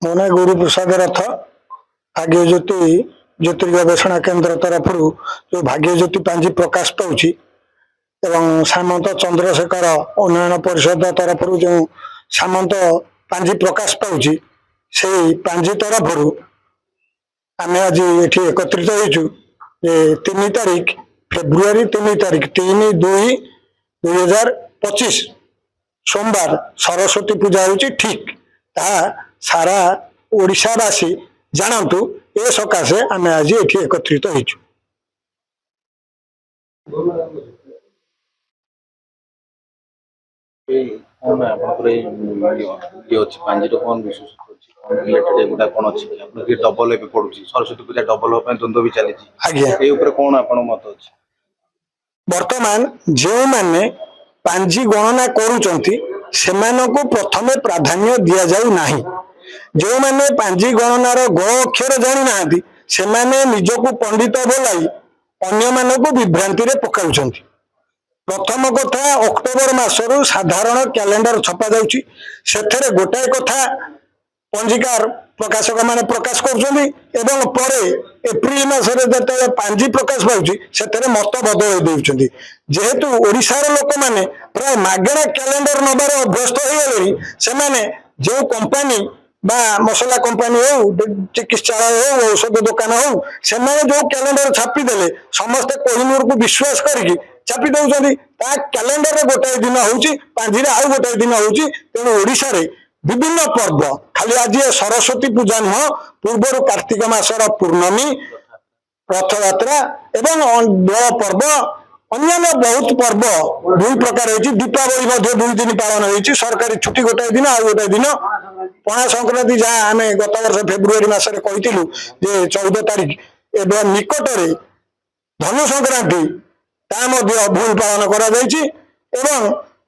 ମୋ ନାଁ ଗୁରୁ ପ୍ରସାଦ ରଥ। ଭାଗ୍ୟ ଜ୍ୟୋତି ଜ୍ୟୋତିର୍ଗବେଷଣା କେନ୍ଦ୍ର ତରଫରୁ ଯେଉଁ ଭାଗ୍ୟ ଜ୍ୟୋତି ପାଞ୍ଜି ପ୍ରକାଶ ପାଉଛି ଏବଂ ସାମନ୍ତ ଚନ୍ଦ୍ରଶେଖର ଉନ୍ନୟନ ପରିଷଦ ତରଫରୁ ଯେଉଁ ସାମନ୍ତ ପାଞ୍ଜି ପ୍ରକାଶ ପାଉଛି ସେଇ ପାଞ୍ଜି ତରଫରୁ ଆମେ ଆଜି ଏଠି ଏକତ୍ରିତ ହୋଇଛୁ ଯେ 3 ତାରିଖ ଫେବୃଆରୀ 3 ତାରିଖ 3/2/2025 सोमवार सरस्वती पूजा होची ठीक ताहा सारा ओडिशावासी जानतु ए सकाशे आमे आज एठी एकत्रित होइछु। सरस्वती पूजा डबल द्वंद्व भी चली वर्तमान जो माने पांजी गणना करूचंती सेमानकु प्रथमे प्राधान्य दिया जाउ नाही। जो माने पांजी गणनार ग अक्षर जानि नाहंती सेमाने निजकु पंडित बोलाई अन्य मानकु विभ्रांति रे पकाउचंती। प्रथम कथा अक्टोबर मासरु साधारण कैलेंडर छपा जाउची सेथरे गोटाय कथा पंजीकार प्रकाशक माने प्रकाश करूचंती एवं परे एप्रिल मासरे जते पांजी प्रकाश पाउची सेथरे मत बदल देउचंती। जेहेतु ओडिशार लोक माने प्राय मागणा कैलेंडर नबार अभ्यस्त हो गलेनी सेमाने जो कंपनी बा मसला कंपनी हो चिकित्सालय हो औषध दुकान हो सेमाने जो कैलेंडर छापी देले समस्त कोहिनूर को विश्वास करके छापी दउचंती। ता कैलेंडर रे गोटाय दिन होउची पांजी रे आउ गोटाय दिन होउची। तेणु ओडिशा रे विभिन्न पर्व खाली आज सरस्वती पूजा नुह पूर्वर कार्तिक मासर पूर्णमी रथयात्रा एवं बड़ पर्व अन्य बहुत पर्व दुई प्रकार होती। दीपावली 2 दिन पालन होती सरकारी छुट्टी गोटाए दिन आउ गोटाए दिन पणा संक्रांति जहाँ आम गत वर्ष फेब्रुआरी मसरे कहूँ जे 14 तारिख एवं निकट में धनु संक्रांति ता भूल पालन करा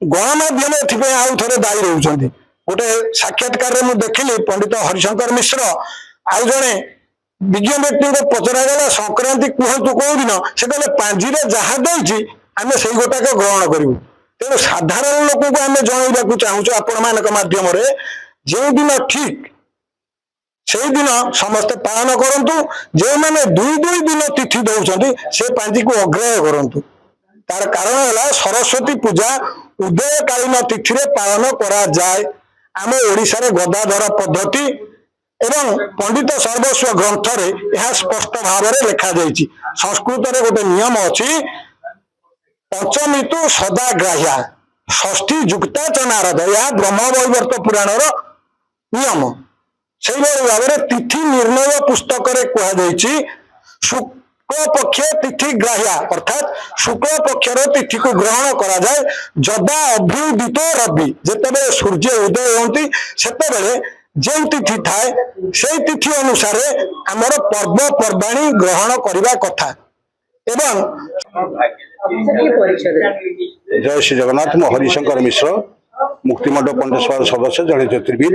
गणमाध्यम एथि आउ थे दायी रोचे। गोटे साक्षात्कार में देखिली पंडित हरिशंकर मिश्र आउ जड़े विज्ञ व्यक्ति को पचरा गला संक्रांति कहतु कौ दिन से कहले पांजी जहाँ देती आम से गोटाक ग्रहण करूँ। तेणु साधारण लोक को आम जनवाक चाहूँ आपण मान मध्यम जो दिन ठीक से दिन समस्ते पालन करूँ। जो मैंने 2 दिन तिथि दौरान से पांजी को अग्राह्य करूँ। तार कारण है सरस्वती पूजा उदयकालीन तिथि पालन करा जाए। आम ओडिशा गदाधर पद्धति एवं पंडित सर्वस्व ग्रंथ रे यह स्पष्ट भाव में लिखा जाइए। संस्कृत रे गोटे नियम अच्छी पंचमी तो सदाग्राह्या षष्ठी जुक्ता च नारद यह ब्रह्म वैवर्त पुराण नियम से भाव में तिथि निर्णय पुस्तक रे कहुई शुक्ल पक्ष तिथि ग्राह्या अर्थात शुक्ल पक्षर तिथि को ग्रहण करा जाए जदा अभ्युदित रवि जिते सूर्य उदय होती से जो तिथि थाए से तिथि अनुसार आमर पर्वपर्वाणी ग्रहण करने कथा। एवं जय श्री जगन्नाथ मो हरिशंकर मिश्र मुक्तिमंडप पंडित सभा सदस्य जड़े ज्योतिर्विद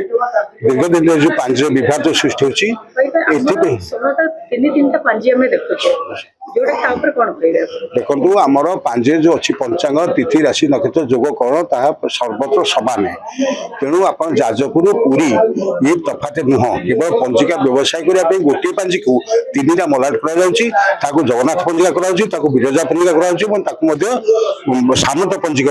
दीर्घ दिन जो पांच विभाग सृष्टि होती देखु आमर पांजे जो अच्छी पंचांग तिथि राशि नक्षत्र जोग करण ताहा सर्वत्र समान है। तेणु आप जाजपुर पुरी ये तफात नुह केवल पंजिका व्यवसाय करने गोटे पांजी को 3टा मलाट कर जगन्नाथ पंजिका विरजा पंजिका सामंत पंजिका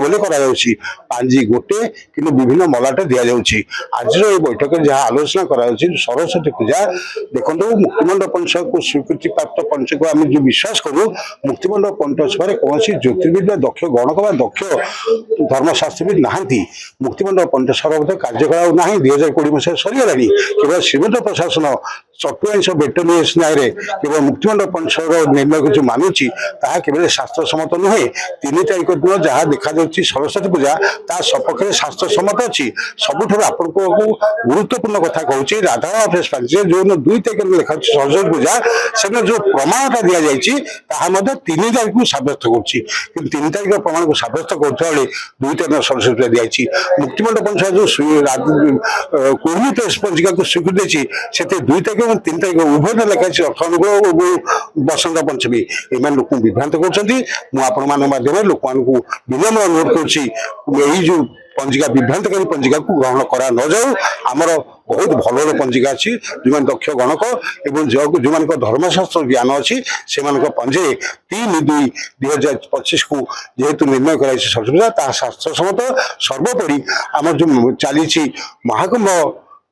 पांजी गोटे कि विभिन्न मलाट दि जाऊँगी। आज बैठक जहाँ आलोचना करा सरस्वती पूजा देखो मुक्तिमंडप पंच को स्वीकृति प्राप्त पंच को आम जो विश्वास करूँ मुक्तिमंडप पंच सभा कौन ज्योतिर्विद दक्ष गणक दक्ष धर्मशास्त्रविद नहांती। मुक्तिमंडप पंच सभा कार्यकला ना 2020 मसीह सरीगला केवल श्रीमंत प्रशासन चतुर्थ बेटनियस न्याय केवल मुक्तिमंडप पंच निर्णय को जो मानुची ताहा केवल शास्त्र सम्मत नुहे। 3 तारिख दिन जहाँ देखा सरस्वती पूजा ता सपक्ष शास्त्र सम्मत अच्छी सबुठ आपण गुरुत्वपूर्ण कथा कहूँ राधा प्रेस जो 2 तारिख लिखा सरस्वती पूजा से जो प्रमाणता दि जाए 3 तारिख को सब्यस्त कर 3 तारिख प्रमाण को सब्यस्त कर 2 तारिख सरस्वती पूजा दी मुक्तिमंडप पंच जो कुर्मी प्रेस पंजिका को स्वीकृति देती से 2 तारिख 3 तारिख उभय लिखा अर्थ अनुकूल बसंत पंचमी एम लोक विभ्रांत कर लोक विनम्र अनुरोध कर पंजिका विभ्रांतकारी पंजिका को ग्रहण करा न जाऊ आमर बहुत भल पंजिका अच्छी जो दक्ष गणक एवं जो धर्मशास्त्र ज्ञान अच्छी से पंजे 3/2/2025 को जेहेतु निर्णय कर शास्त्र सम्मत सर्वोपरि आम जो चली महाकुंभ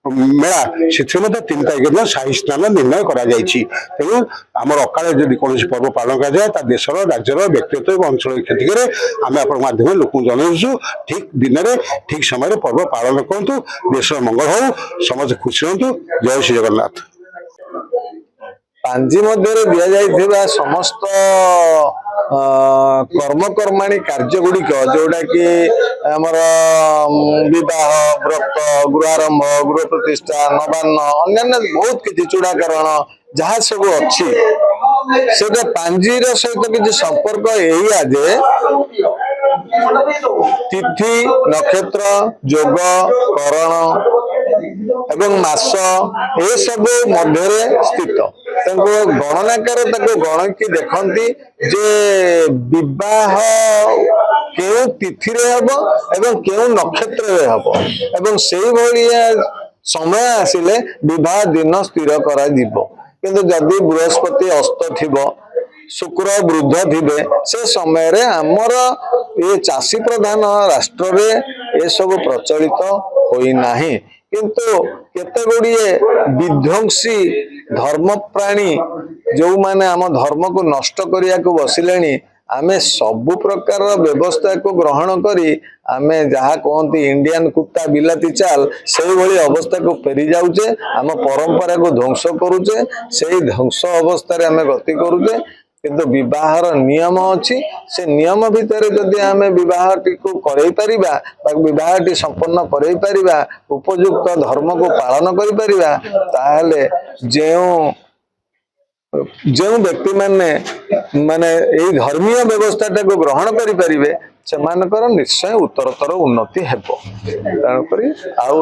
मेला से 3 तारीख दिन शाही स्नान निर्णय तेणु आम अकाले जदि कौन पर्व पालन कर देशर राज्यर व्यक्तिगत और अंचल क्षति करे आम आप माध्यम लोक जनऊ ठीक दिन में ठीक समय पर्व पालन करूँ देश मंगल हो समस्त खुशी रहतु जय श्री जगन्नाथ। पांजी मध्य दि जाइथिबा समस्त कर्मकर्माणी कार्य गुड़िक जोड़ा कि आमर विवाह व्रत गृहारंभ गृह प्रतिष्ठा नवान्न अन्य बहुत किसी चूड़ाकरण जहाँ सब अच्छी से पांजीर सहित किसी संपर्क यही जे तिथि नक्षत्र जोग करण एवं मास ये सब मध्य स्थित गणनाकार गणकी देखती जे विवाह केउ तिथि हम एवं केउ नक्षत्र हम एवं से समय आसिले विवाह दिन स्थिर करा जीवो किंतु जदि बृहस्पति अस्त थिबो शुक्र वृद्ध थिबे से समय रे हमर ये चाषी प्रधान राष्ट्र रे ये सब प्रचलित होई नाही किंतु केते गुड़िए विध्वंसी धर्म प्राणी जो माने आम धर्म को नष्ट करिया को बसिलेनी आमे सबु प्रकार व्यवस्था को ग्रहण करी आमे जहाँ कहती इंडियन कुत्ता बिलाती चाल से भली अवस्था को फेरी जाऊचे आम परंपरा को ध्वंस करुचे से ध्वंस अवस्था रे आमे गति करुचे किंतु विवाहर नियम अच्छी से नियम भितर जदि आमे विवाहटी को करई परिबा विवाहटी संपन्न करई परिबा उपयुक्त धर्म को पालन करि परिबा ताहले जो व्यक्ति माने यही धर्मीय व्यवस्था को ग्रहण करें से निश्चय उत्तरतर उन्नति हेब तेणुक आउ